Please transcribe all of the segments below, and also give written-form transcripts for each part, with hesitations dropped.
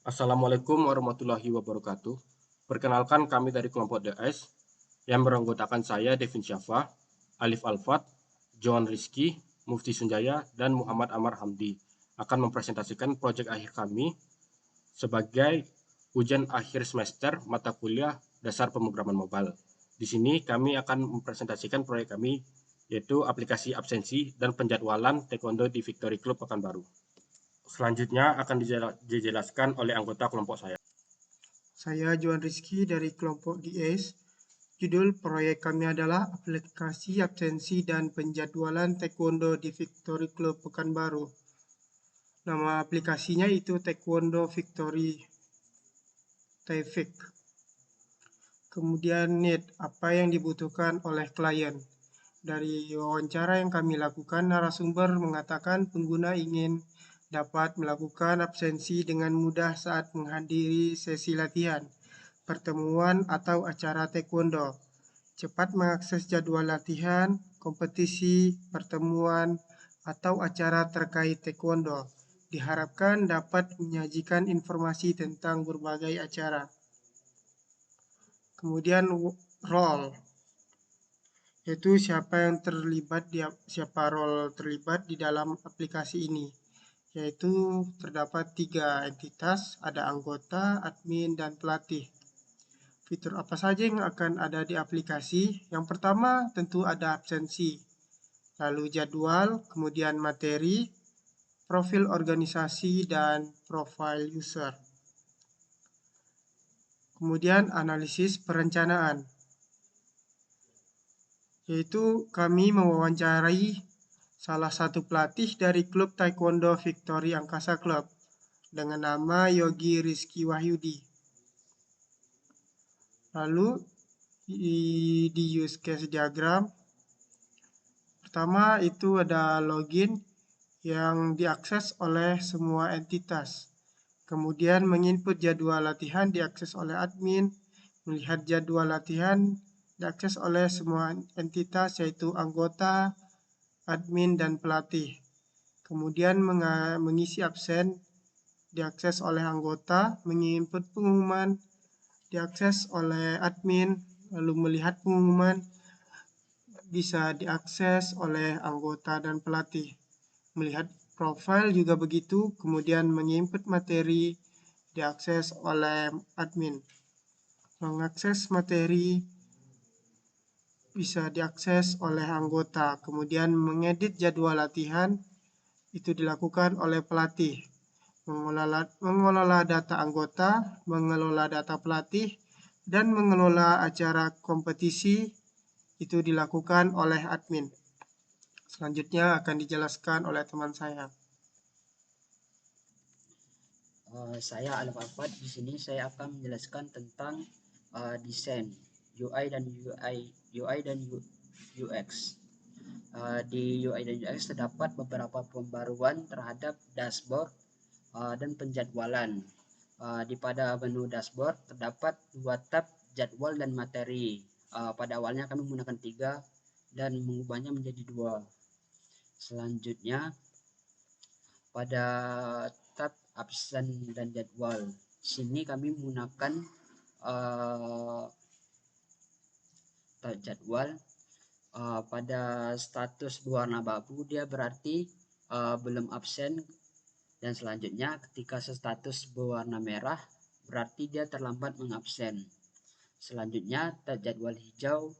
Assalamualaikum warahmatullahi wabarakatuh. Perkenalkan kami dari kelompok DS yang beranggotakan saya Devin Syafa, Alif Alfat, John Rizky, Mufti Sunjaya, dan Muhammad Amar Hamdi akan mempresentasikan proyek akhir kami sebagai ujian akhir semester mata kuliah dasar pemrograman mobile. Di sini kami akan mempresentasikan proyek kami yaitu aplikasi absensi dan penjadwalan taekwondo di Victory Club Pekanbaru. Selanjutnya akan dijelaskan oleh anggota kelompok saya. Saya Juan Rizky dari kelompok DS. Judul proyek kami adalah aplikasi absensi dan penjadwalan taekwondo di Victory Club Pekanbaru. Nama aplikasinya itu Taekwondo Victory Taifik. Kemudian need, apa yang dibutuhkan oleh klien. Dari wawancara yang kami lakukan, narasumber mengatakan pengguna ingin dapat melakukan absensi dengan mudah saat menghadiri sesi latihan, pertemuan, atau acara taekwondo. Cepat mengakses jadwal latihan, kompetisi, pertemuan, atau acara terkait taekwondo. Diharapkan dapat menyajikan informasi tentang berbagai acara. Kemudian role, yaitu siapa role terlibat di dalam aplikasi ini, yaitu terdapat 3 entitas, ada anggota, admin, dan pelatih. Fitur apa saja yang akan ada di aplikasi? Yang pertama tentu ada absensi, lalu jadwal, kemudian materi, profil organisasi, dan profile user. Kemudian analisis perencanaan, yaitu kami mewawancarai salah satu pelatih dari klub Taekwondo Victory Angkasa Club dengan nama Yogi Rizky Wahyudi. Lalu di use case diagram, pertama itu ada login yang diakses oleh semua entitas. Kemudian menginput jadwal latihan diakses oleh admin, melihat jadwal latihan diakses oleh semua entitas yaitu anggota, admin, dan pelatih. Kemudian mengisi absen diakses oleh anggota, menginput pengumuman diakses oleh admin, lalu melihat pengumuman bisa diakses oleh anggota dan pelatih. Melihat profil juga begitu, kemudian menginput materi diakses oleh admin. Mengakses materi bisa diakses oleh anggota, kemudian mengedit jadwal latihan itu dilakukan oleh pelatih. Mengelola data anggota, mengelola data pelatih, dan mengelola acara kompetisi itu dilakukan oleh admin. Selanjutnya akan dijelaskan oleh teman saya. Saya Alif Alfat. Di sini saya akan menjelaskan tentang desain UI dan UX. Di UI dan UX terdapat beberapa pembaruan terhadap dashboard dan penjadwalan. Pada menu dashboard terdapat 2 tab jadwal dan materi. Pada awalnya kami menggunakan 3 dan mengubahnya menjadi 2. Selanjutnya pada tab absen dan jadwal, sini kami menggunakan tab jadwal. Pada status berwarna abu dia berarti belum absen, dan selanjutnya ketika status berwarna merah berarti dia terlambat mengabsen. Selanjutnya tab jadwal hijau,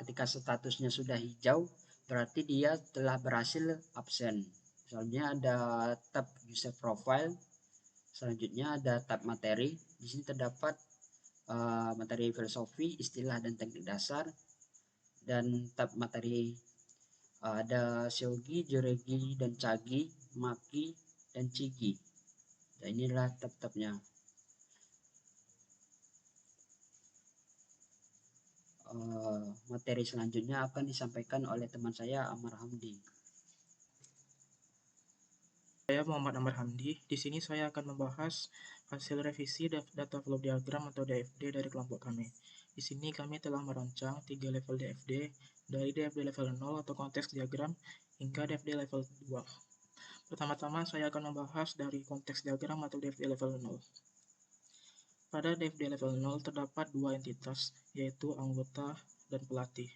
ketika statusnya sudah hijau berarti dia telah berhasil absen. Selanjutnya ada tab user profile. Selanjutnya ada tab materi. Di sini terdapat materi filosofi, istilah, dan teknik dasar. Dan tab materi ada Shogi, Joregi, dan Chagi, Maki, dan Chigi. Dan inilah tab-tabnya. Materi selanjutnya akan disampaikan oleh teman saya Amar Hamdi. Saya Muhammad Amar Hamdi. Di sini saya akan membahas hasil revisi data flow diagram atau DFD dari kelompok kami. Di sini kami telah merancang 3 level DFD, dari DFD level 0 atau konteks diagram hingga DFD level 2. Pertama-tama saya akan membahas dari konteks diagram atau DFD level 0. Pada DFD level 0 terdapat dua entitas, yaitu anggota dan pelatih.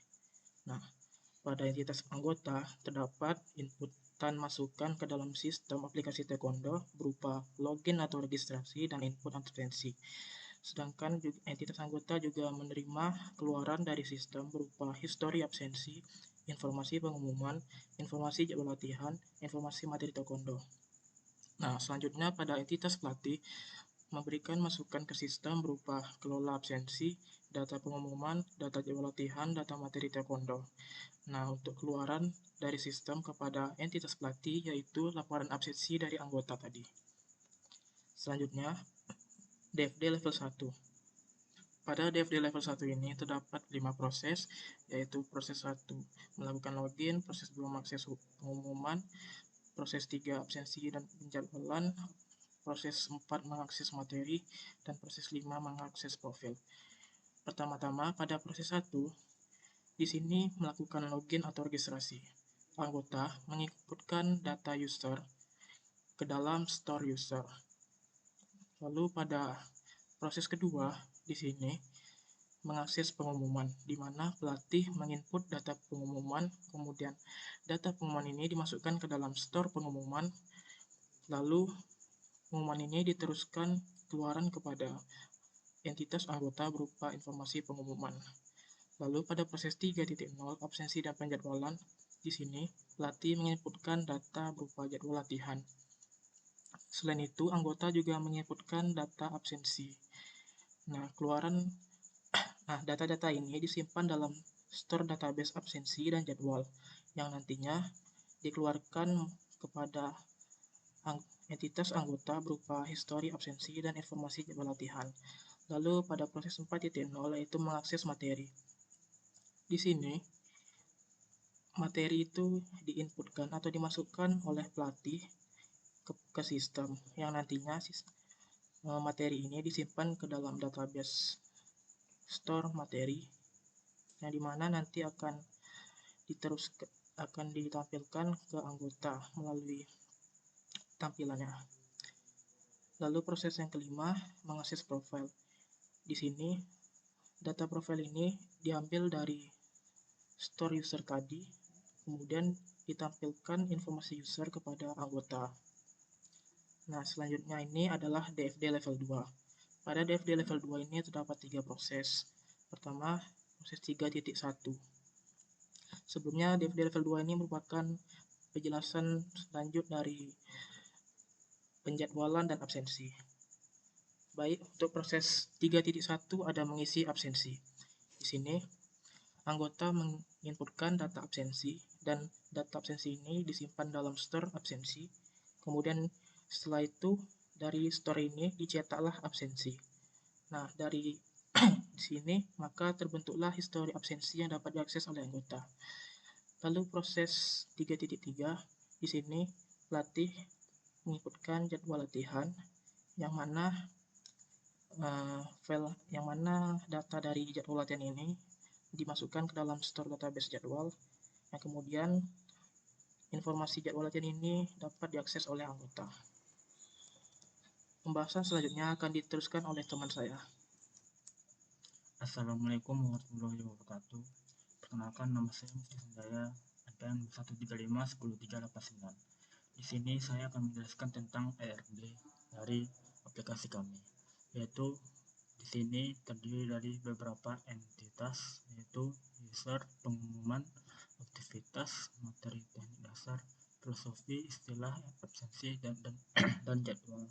Nah, pada entitas anggota terdapat inputan masukan ke dalam sistem aplikasi taekwondo berupa login atau registrasi dan input absensi. Sedangkan entitas anggota juga menerima keluaran dari sistem berupa histori absensi, informasi pengumuman, informasi jadwal latihan, informasi materi taekwondo. Nah, selanjutnya pada entitas pelatih memberikan masukan ke sistem berupa kelola absensi, data pengumuman, data jadwal latihan, data materi taekwondo. Nah, untuk keluaran dari sistem kepada entitas pelatih yaitu laporan absensi dari anggota tadi. Selanjutnya, DFD level 1. Pada DFD level 1 ini terdapat 5 proses, yaitu proses 1 melakukan login, proses 2 mengakses pengumuman, proses 3 absensi dan penjadwalan, proses 4 mengakses materi, dan proses 5 mengakses profil. Pertama-tama pada proses 1, di sini melakukan login atau registrasi. Anggota menginputkan data user ke dalam store user. Lalu pada proses kedua, di sini mengakses pengumuman, di mana pelatih menginput data pengumuman, kemudian data pengumuman ini dimasukkan ke dalam store pengumuman, lalu pengumuman ini diteruskan keluaran kepada entitas anggota berupa informasi pengumuman. Lalu pada proses 3.0 absensi dan penjadwalan, di sini pelatih menginputkan data berupa jadwal latihan. Selain itu, anggota juga menginputkan data absensi. Nah, data-data ini disimpan dalam store database absensi dan jadwal yang nantinya dikeluarkan kepada entitas anggota berupa histori absensi dan informasi jadwal latihan. Lalu pada proses 4.0 yaitu mengakses materi. Di sini materi itu diinputkan atau dimasukkan oleh pelatih ke sistem yang nantinya materi ini disimpan ke dalam database store materi yang dimana nanti akan ditampilkan ke anggota melalui tampilannya. Lalu proses yang kelima, mengakses profil. Di sini data profil ini diambil dari store user tadi, kemudian ditampilkan informasi user kepada anggota. Nah, selanjutnya ini adalah DFD level 2. Pada DFD level 2 ini terdapat 3 proses. Pertama, proses 3.1. Sebelumnya, DFD level 2 ini merupakan penjelasan lanjut dari penjadwalan dan absensi. Baik, untuk proses 3.1 ada mengisi absensi. Di sini, anggota menginputkan data absensi dan data absensi ini disimpan dalam store absensi. Kemudian setelah itu dari store ini dicetaklah absensi. Nah, dari di sini maka terbentuklah histori absensi yang dapat diakses oleh anggota. Lalu proses 3.3 di sini pelatih menginputkan jadwal latihan yang mana data dari jadwal latihan ini dimasukkan ke dalam store database jadwal yang kemudian informasi jadwal latihan ini dapat diakses oleh anggota. Pembahasan selanjutnya akan diteruskan oleh teman saya. Assalamualaikum warahmatullahi wabarakatuh. Perkenalkan, nama saya Mufti Sunjaya, ADN 135-10389. Di sini saya akan menjelaskan tentang ERD dari aplikasi kami, yaitu di sini terdiri dari beberapa entitas, yaitu user, pengumuman, aktivitas, materi teknik dasar, filosofi, istilah, absensi, dan jadwal.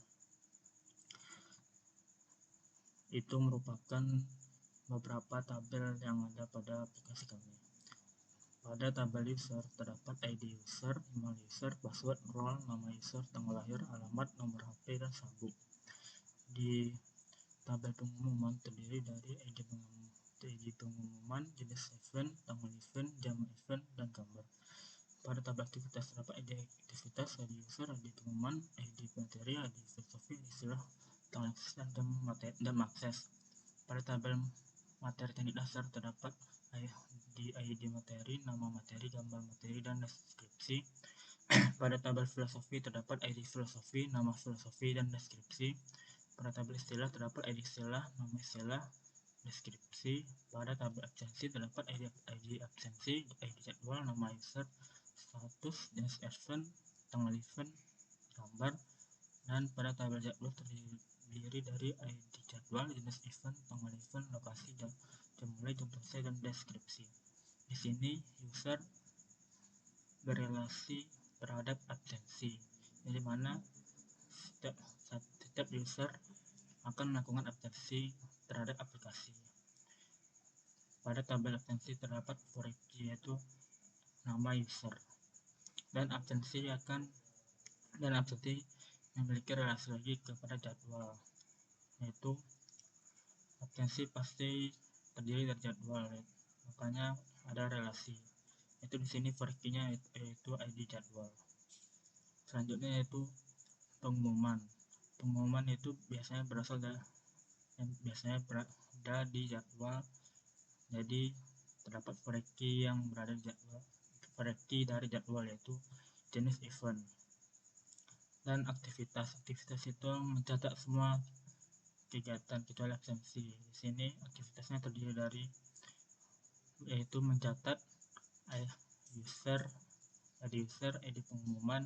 Itu merupakan beberapa tabel yang ada pada aplikasi kami. Pada tabel user terdapat ID user, email user, password, role, nama user, tanggal lahir, alamat, nomor HP, dan sabuk. Di tabel pengumuman terdiri dari ID pengumuman, jenis event, tanggal event, jam event, dan gambar. Pada tabel aktivitas terdapat ID aktivitas, ID user, ID pengumuman, ID materi, ID filosofi, istilah, tanggal akses, dan akses. Pada tabel materi teknik dasar terdapat ID materi, nama materi, gambar materi, dan deskripsi. Pada tabel filosofi terdapat ID filosofi, nama filosofi, dan deskripsi. pada tabel istilah terdapat ID istilah, nama istilah, deskripsi. Pada tabel absensi terdapat ID absensi, ID jadwal, nama user, status, jenis event, tanggal event, gambar. Dan pada tabel jadwal terdiri dari ID jadwal, jenis event, tanggal event, lokasi, jam mulai, jam selesai, dan deskripsi. Di sini user berelasi terhadap absensi, di mana setiap user akan melakukan absensi terhadap aplikasi. Pada tabel absensi terdapat for key, yaitu nama user, dan absensi memiliki relasi lagi kepada jadwal, yaitu absensi pasti terdiri dari jadwal, makanya ada relasi. Itu di sini for key-nya yaitu ID jadwal. Selanjutnya yaitu pengumuman. Pengumuman itu biasanya berada di jadwal. Jadi terdapat for key yang berada di jadwal. For key dari jadwal yaitu jenis event. Dan aktivitas itu mencatat semua kegiatan kecuali absensi. Di sini aktivitasnya terdiri dari yaitu mencatat ID user, ID pengumuman,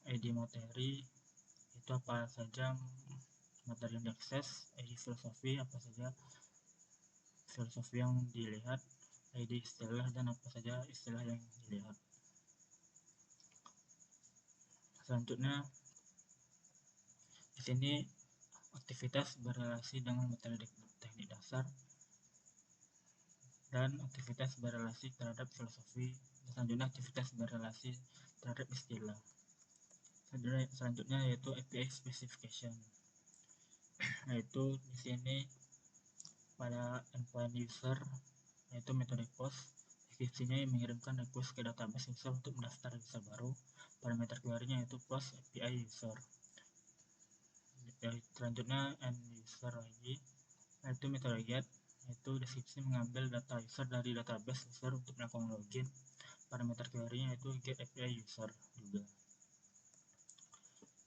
ID materi, itu apa saja materi yang diakses, ID filosofi, apa saja filosofi yang dilihat, ID istilah, dan apa saja istilah yang dilihat. Selanjutnya di sini aktivitas berrelasi dengan materi teknik dasar, dan aktivitas berrelasi terhadap filosofi. Selanjutnya aktivitas berrelasi terhadap istilah. Selanjutnya yaitu API specification, yaitu di sini pada endpoint user yaitu metode post, deskripsinya yang mengirimkan request ke database user untuk mendaftar user baru. Parameter query-nya yaitu post API user. Selanjutnya end user lagi, yaitu metode get, yaitu deskripsi mengambil data user dari database user untuk melakukan login. Parameter query-nya yaitu get API user juga.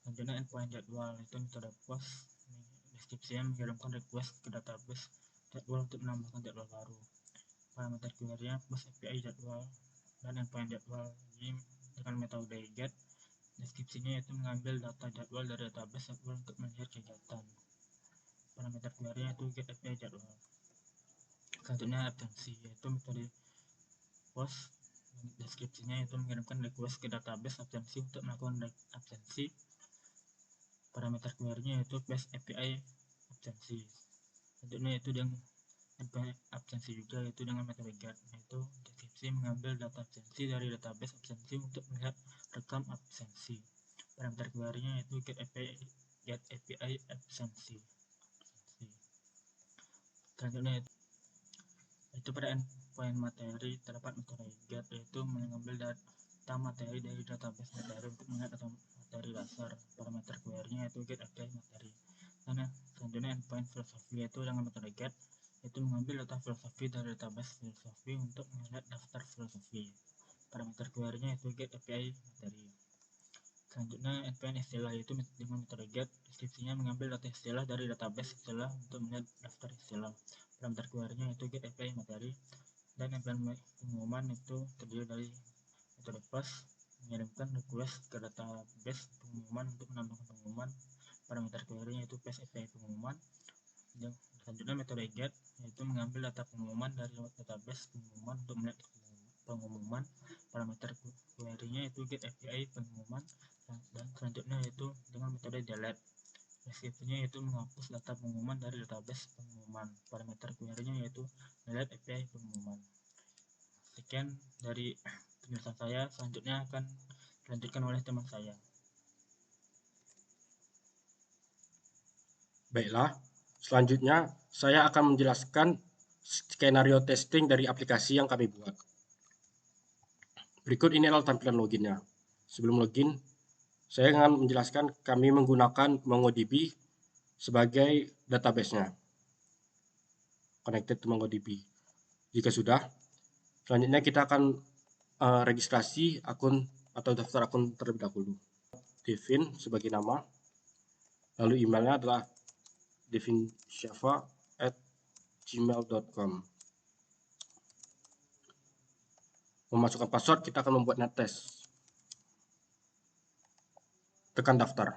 Selanjutnya endpoint jadwal, itu metode post, deskripsinya mengirimkan request ke database jadwal untuk menambahkan jadwal baru. Parameter query-nya post API jadwal. Dan endpoint jadwal ini dengan metode get, deskripsinya yaitu mengambil data jadwal dari database jadwal untuk melihat kegiatan. Parameter query-nya itu get API jadwal. Selanjutnya absensi, yaitu metode post, deskripsinya yaitu mengirimkan request ke database absensi untuk melakukan absensi. Parameter query-nya yaitu paste API absensi. Selanjutnya itu dengan absensi juga, yaitu dengan metode get, yaitu deskripsi mengambil data absensi dari database absensi untuk melihat rekam absensi. Parameter query-nya yaitu get API absensi. Selanjutnya itu pada endpoint materi terdapat metode get, yaitu mengambil data materi dari database materi untuk melihat data materi dasar. Parameter query-nya yaitu get API materi. Dan selanjutnya endpoint filosofi, yaitu dengan metode get, yaitu mengambil data filosofi dari database filosofi untuk melihat daftar filosofi. Parameter query-nya yaitu get API materi. Selanjutnya endpoint istilah, yaitu dengan metode get, deskripsinya mengambil data istilah dari database istilah untuk melihat daftar istilah. Parameter query-nya yaitu get API materi. Dan endpoint pengumuman itu terdiri dari metode post, mengirimkan request ke database pengumuman untuk menambahkan pengumuman. Parameter query-nya yaitu paste API pengumuman. Dan selanjutnya metode get, yaitu mengambil data pengumuman dari database pengumuman untuk melihat pengumuman. Parameter query-nya yaitu get API pengumuman. Dan selanjutnya yaitu dengan metode delete, deskripsinya yaitu menghapus data pengumuman dari database pengumuman. Parameter query-nya yaitu delete API pengumuman. Sekian dari penjelasan saya, selanjutnya akan dilanjutkan oleh teman saya. Baiklah, selanjutnya saya akan menjelaskan skenario testing dari aplikasi yang kami buat. Berikut ini adalah tampilan loginnya. Sebelum login, saya akan menjelaskan kami menggunakan MongoDB sebagai database-nya. Connected to MongoDB. Jika sudah, selanjutnya kita akan registrasi akun atau daftar akun terlebih dahulu. Devin sebagai nama, lalu emailnya adalah devinsyafa@gmail.com. Memasukkan password, kita akan membuat netes. Tekan daftar.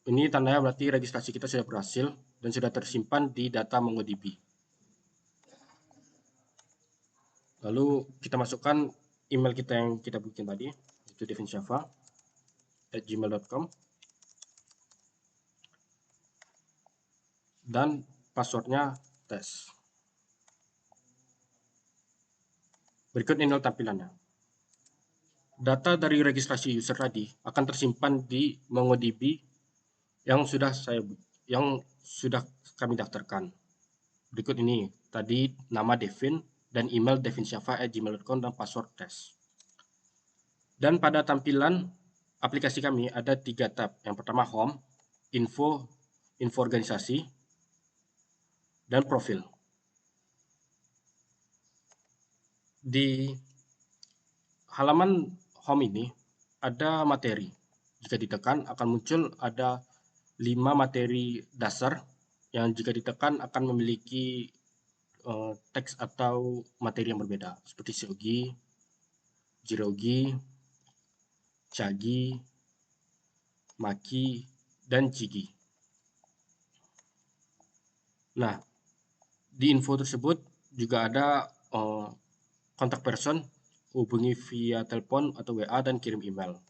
Ini tandanya berarti registrasi kita sudah berhasil dan sudah tersimpan di data MongoDB. Lalu kita masukkan email kita yang kita bikin tadi, yaitu devinsyafa@gmail.com, dan passwordnya tes. Berikut ini tampilannya. Data dari registrasi user tadi akan tersimpan di MongoDB yang sudah kami daftarkan. Berikut ini tadi nama Devin dan email devinsyafa@gmail.com dan password tes. Dan pada tampilan aplikasi kami ada 3 tab. Yang pertama home, info organisasi, dan profil. Di halaman home ini ada materi. Jika ditekan akan muncul ada 5 materi dasar yang jika ditekan akan memiliki teks atau materi yang berbeda seperti Seogi, Jirogi, Chagi, Maki, dan Chigi. Nah, di info tersebut juga ada kontak person, hubungi via telepon atau WA dan kirim email.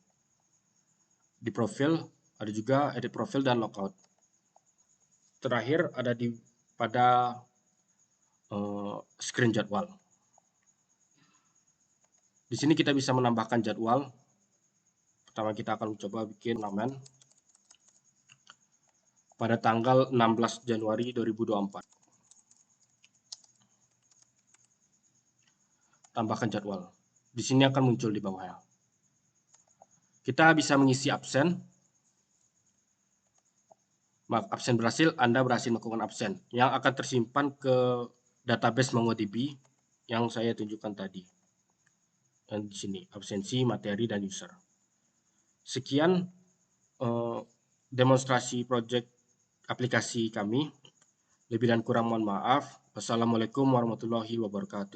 Di profil ada juga edit profil dan logout. Terakhir ada pada screen jadwal. Di sini kita bisa menambahkan jadwal. Pertama kita akan mencoba bikin turnamen pada tanggal 16 Januari 2024. Tambahkan jadwal. Di sini akan muncul di bawahnya. Kita bisa mengisi absen. Absen berhasil, Anda berhasil melakukan absen yang akan tersimpan ke database MongoDB yang saya tunjukkan tadi. Dan di sini absensi, materi, dan user. Sekian demonstrasi project aplikasi kami. Lebih dan kurang mohon maaf. Wassalamualaikum warahmatullahi wabarakatuh.